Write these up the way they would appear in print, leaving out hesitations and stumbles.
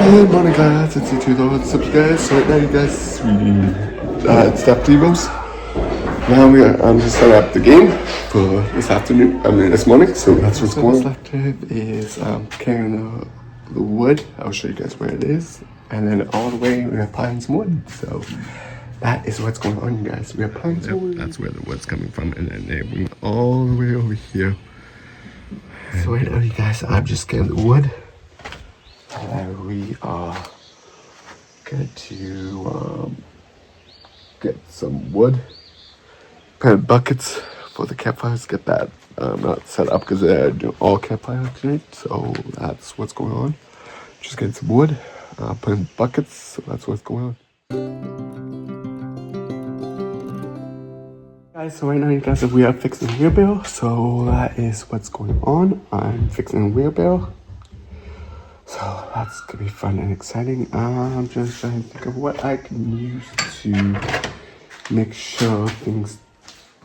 Good morning guys, it's you2 What's up you guys? So right now you guys, it's Depth Evos. Now I'm just setting up the game for this afternoon, this morning, so that's what's going on. What's left is carrying the wood. I'll show you guys where it is. And then all the way we're piling some wood. So that is what's going on you guys. We're piling some wood. That's where the wood's coming from, and then they bring it all the way over here. So right now you guys, I'm just getting the wood. And we are going to get some wood, pair of buckets for the campfires, get that not set up because they're doing all campfire tonight, so that's what's going on. Just getting some wood, putting buckets, so that's what's going on. Guys, so right now you guys, we are fixing a wheelbarrow, so that is what's going on. I'm fixing a wheelbarrow. So that's gonna be fun and exciting. I'm just trying to think of what I can use to make sure things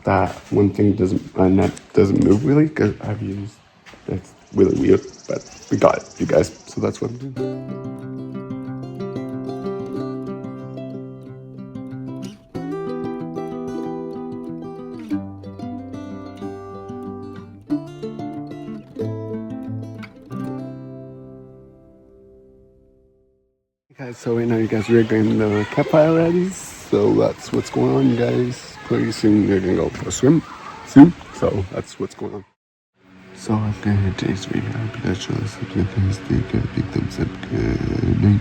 that one thing doesn't move really, because I've used it's really weird, but we got it, you guys. So that's what I'm doing. Guys, so right now you guys, we're getting the campfire ready, so that's what's going on you guys. Pretty soon we're gonna go for a swim soon, so that's what's going on. So after today's video, I hope you guys show us something. Stay good, big thumbs up, good night.